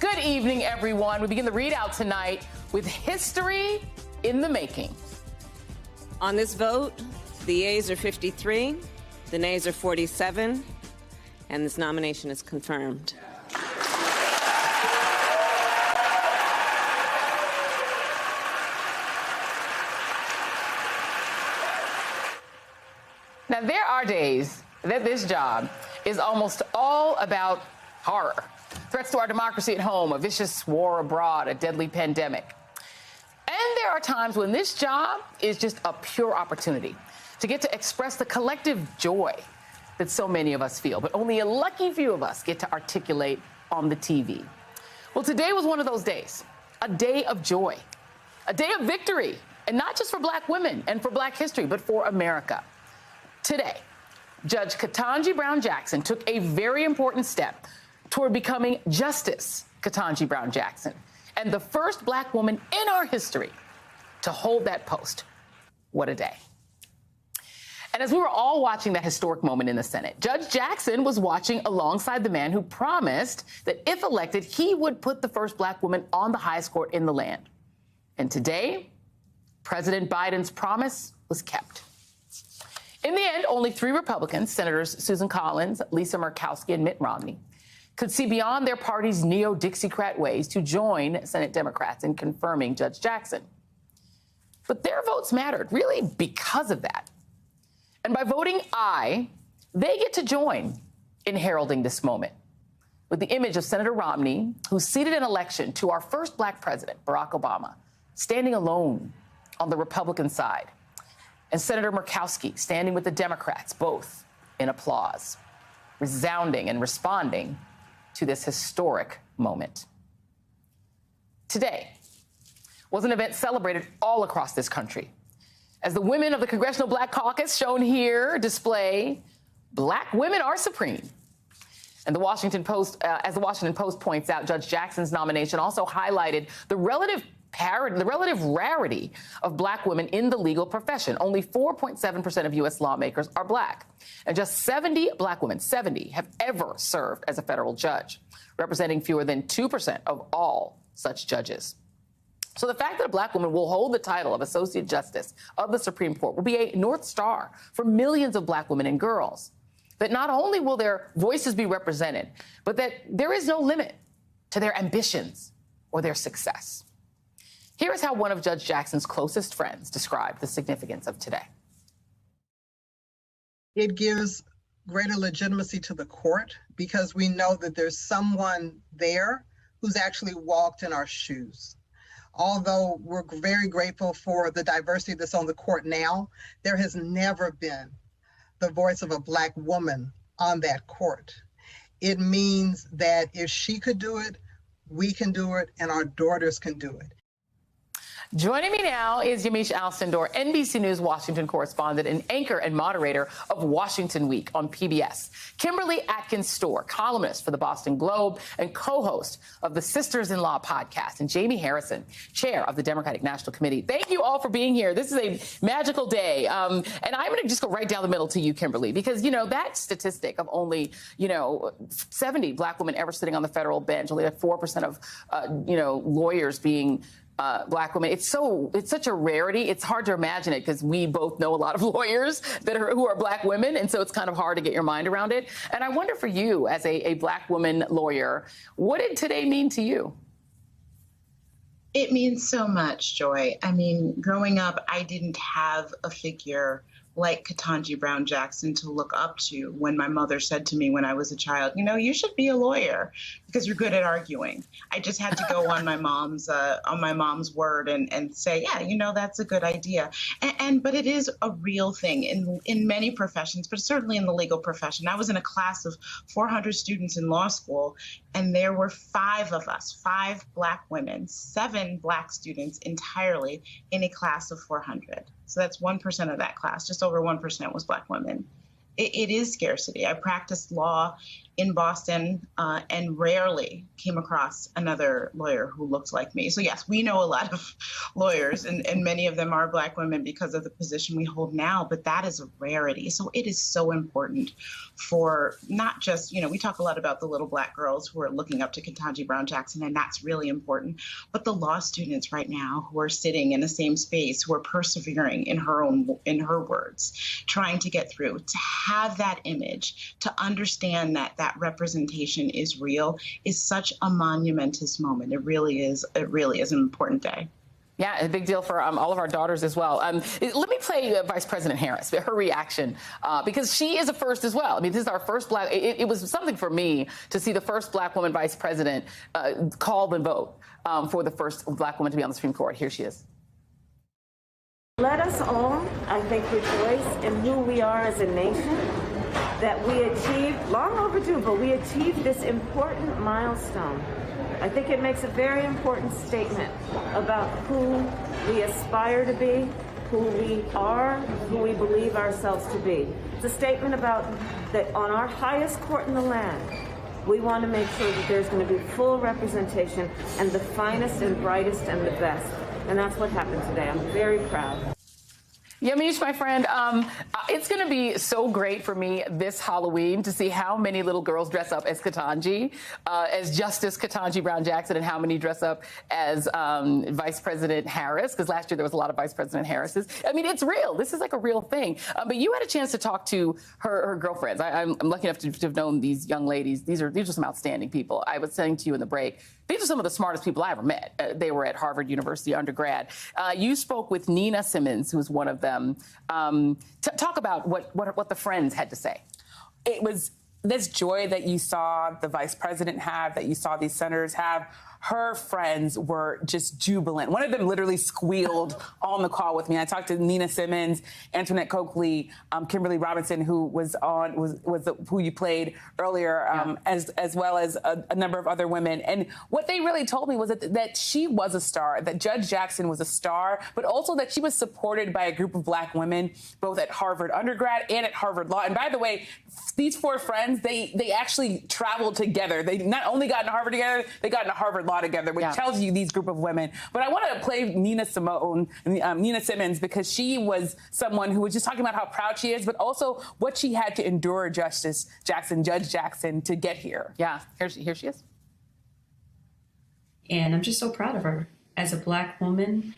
Good evening, everyone. We begin the readout tonight with history in the making. On this vote, the yeas are 53, the nays are 47, and this nomination is confirmed. Now, there are days that this job is almost all about horror. Threats to our democracy at home, a vicious war abroad, a deadly pandemic. And there are times when this job is just a pure opportunity to get to express the collective joy that so many of us feel, but only a lucky few of us get to articulate on the TV. Well, today was one of those days, a day of joy, a day of victory, and not just for Black women and for Black history, but for America. Today, Judge Ketanji Brown Jackson took a very important step toward becoming Justice Ketanji Brown Jackson, and the first Black woman in our history to hold that post. What a day. And as we were all watching that historic moment in the Senate, Judge Jackson was watching alongside the man who promised that if elected, he would put the first Black woman on the highest court in the land. And today, President Biden's promise was kept. In the end, only 3 Republicans, Senators Susan Collins, Lisa Murkowski, and Mitt Romney, could see beyond their party's neo-Dixiecrat ways to join Senate Democrats in confirming Judge Jackson. But their votes mattered, really because of that. And by voting aye, they get to join in heralding this moment with the image of Senator Romney, who ceded an election to our first Black president, Barack Obama, standing alone on the Republican side, and Senator Murkowski standing with the Democrats, both in applause, resounding and responding to this historic moment. Today was an event celebrated all across this country as the women of the Congressional Black Caucus, shown here, display Black women are supreme. And the Washington Post, as the Washington Post points out, Judge Jackson's nomination also highlighted the relative rarity of Black women in the legal profession. Only 4.7% of U.S. lawmakers are Black. And just 70 Black women, 70, have ever served as a federal judge, representing fewer than 2% of all such judges. So the fact that a Black woman will hold the title of Associate Justice of the Supreme Court will be a North Star for millions of Black women and girls. That not only will their voices be represented, but that there is no limit to their ambitions or their success. Here is how one of Judge Jackson's closest friends described the significance of today. It gives greater legitimacy to the court because we know that there's someone there who's actually walked in our shoes. Although we're very grateful for the diversity that's on the court now, there has never been the voice of a Black woman on that court. It means that if she could do it, we can do it, and our daughters can do it. Joining me now is Yamiche Alcindor, NBC News Washington correspondent and anchor and moderator of Washington Week on PBS. Kimberly Atkins-Storr, columnist for the Boston Globe and co-host of the Sisters-in-Law podcast. And Jamie Harrison, chair of the Democratic National Committee. Thank you all for being here. This is a magical day. And I'm going to just go right down the middle to you, Kimberly, because, you know, that statistic of only, 70 Black women ever sitting on the federal bench, only like 4% of, lawyers being Black women. It's such a rarity. It's hard to imagine it because we both know a lot of lawyers who are Black women. And so it's kind of hard to get your mind around it. And I wonder for you as a Black woman lawyer, what did today mean to you? It means so much, Joy. I mean, growing up, I didn't have a figure like Ketanji Brown Jackson to look up to when my mother said to me when I was a child, you should be a lawyer because you're good at arguing. I just had to go on my mom's word and say, yeah, that's a good idea. But it is a real thing in many professions, but certainly in the legal profession. I was in a class of 400 students in law school, and there were 5 of us, 5 Black women, 7 Black students entirely in a class of 400. So that's 1% of that class. Just over 1% was Black women. It is scarcity. I practiced law in Boston and rarely came across another lawyer who looked like me. So yes, we know a lot of lawyers, and many of them are Black women because of the position we hold now, but that is a rarity. So it is so important for not just, we talk a lot about the little Black girls who are looking up to Ketanji Brown Jackson, and that's really important, but the law students right now who are sitting in the same space, who are persevering in her words, trying to get through, to have that image, to understand that that representation is real, is such a monumentous moment. It really is an important day. Yeah, a big deal for all of our daughters as well. Let me play Vice President Harris, her reaction, because she is a first as well. I mean, this is our first Black. It was something for me to see the first Black woman vice president call and vote for the first Black woman to be on the Supreme Court. Here she is. Let us all, I think, rejoice in who we are as a nation, that we achieved, long overdue, but we achieved this important milestone. I think it makes a very important statement about who we aspire to be, who we are, who we believe ourselves to be. It's a statement about that on our highest court in the land, we want to make sure that there's going to be full representation and the finest and brightest and the best. And that's what happened today. I'm very proud. Yamiche, my friend, it's going to be so great for me this Halloween to see how many little girls dress up as Ketanji, as Justice Ketanji Brown Jackson, and how many dress up as Vice President Harris, because last year there was a lot of Vice President Harrises. I mean, it's real. This is like a real thing. But you had a chance to talk to her girlfriends. I'm lucky enough to have known these young ladies. These are some outstanding people. I was saying to you in the break, these are some of the smartest people I ever met. They were at Harvard University undergrad. You spoke with Nina Simmons, who was one of them. Talk about what the friends had to say. It was this joy that you saw the vice president have, that you saw these senators have. Her friends were just jubilant. One of them literally squealed on the call with me. I talked to Nina Simmons, Antoinette Coakley, Kimberly Robinson, who was who you played earlier, as well as a number of other women. And what they really told me was that she was a star, that Judge Jackson was a star, but also that she was supported by a group of Black women, both at Harvard undergrad and at Harvard Law. And by the way, these four friends, they actually traveled together. They not only got into Harvard together, they got into Harvard Law together, which tells you these group of women. But I want to play Nina Simmons, because she was someone who was just talking about how proud she is, but also what she had to endure, Judge Jackson, to get here. Yeah, here she is. And I'm just so proud of her as a Black woman.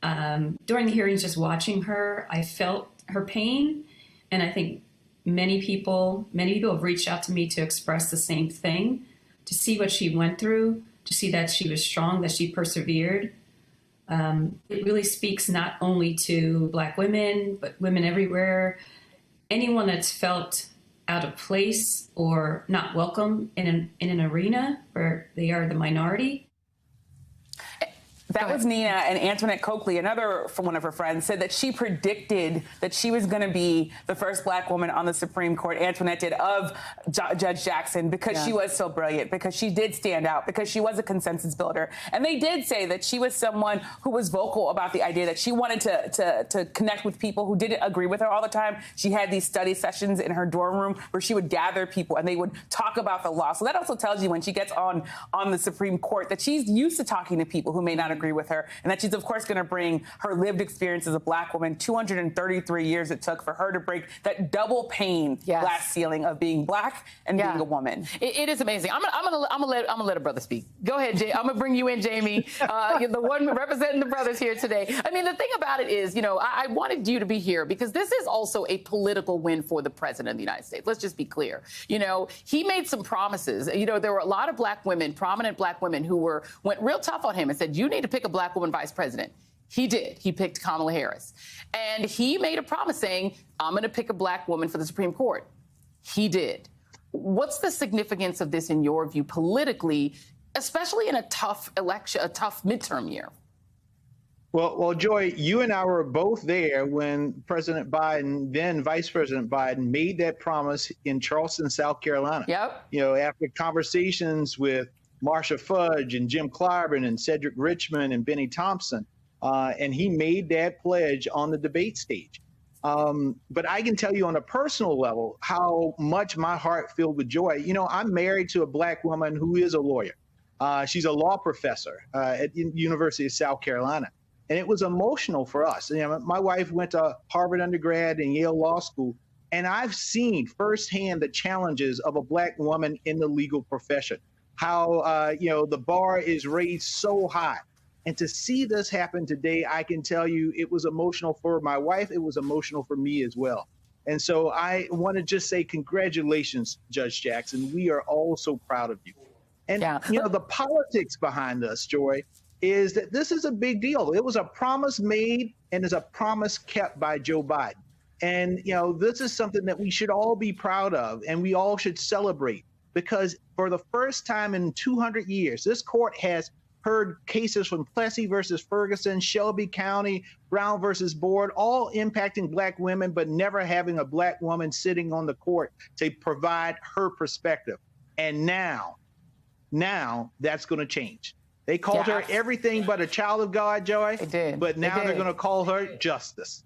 During the hearings, just watching her, I felt her pain, and I think many people have reached out to me to express the same thing, to see what she went through, to see that she was strong, that she persevered. It really speaks not only to Black women, but women everywhere. Anyone that's felt out of place or not welcome in an arena where they are the minority. That was Nina. And Antoinette Coakley, another one of her friends, said that she predicted that she was going to be the first Black woman on the Supreme Court, Antoinette did, of Judge Jackson, because she was so brilliant, because she did stand out, because she was a consensus builder. And they did say that she was someone who was vocal about the idea that she wanted to connect with people who didn't agree with her all the time. She had these study sessions in her dorm room where she would gather people and they would talk about the law. So that also tells you, when she gets on the Supreme Court, that she's used to talking to people who may not agree with her, and that she's, of course, going to bring her lived experience as a Black woman. 233 years it took for her to break that double pane glass ceiling of being Black and being a woman. It is amazing. I'm gonna let a brother speak. Go ahead, Jay. I'm gonna bring you in, Jamie. You're the one representing the brothers here today. I mean, the thing about it is, I wanted you to be here because this is also a political win for the president of the United States. Let's just be clear. He made some promises. There were a lot of Black women, prominent Black women, who went real tough on him and said, you need to pick a Black woman vice president. He did. He picked Kamala Harris. And he made a promise saying, I'm going to pick a Black woman for the Supreme Court. He did. What's the significance of this in your view politically, especially in a tough election, a tough midterm year? Well, Joy, you and I were both there when President Biden, then Vice President Biden, made that promise in Charleston, South Carolina. Yep. After conversations with Marsha Fudge and Jim Clyburn and Cedric Richmond and Benny Thompson, and he made that pledge on the debate stage. But I can tell you on a personal level how much my heart filled with joy. You know, I'm married to a Black woman who is a lawyer. She's a law professor at the University of South Carolina. And it was emotional for us. You know, my wife went to Harvard undergrad and Yale Law School, and I've seen firsthand the challenges of a Black woman in the legal profession, how, you know, the bar is raised so high. And to see this happen today, I can tell you it was emotional for my wife. It was emotional for me as well. And so I want to just say congratulations, Judge Jackson. We are all so proud of you. And, you know, the politics behind this, Joy, is that this is a big deal. It was a promise made and is a promise kept by Joe Biden. And, you know, this is something that we should all be proud of and we all should celebrate, because for the first time in 200 years, this court has heard cases from Plessy versus Ferguson, Shelby County, Brown versus Board, all impacting Black women, but never having a Black woman sitting on the court to provide her perspective. And now that's going to change. They called her everything but a child of God, Joy. They did. But now they're going to call her justice.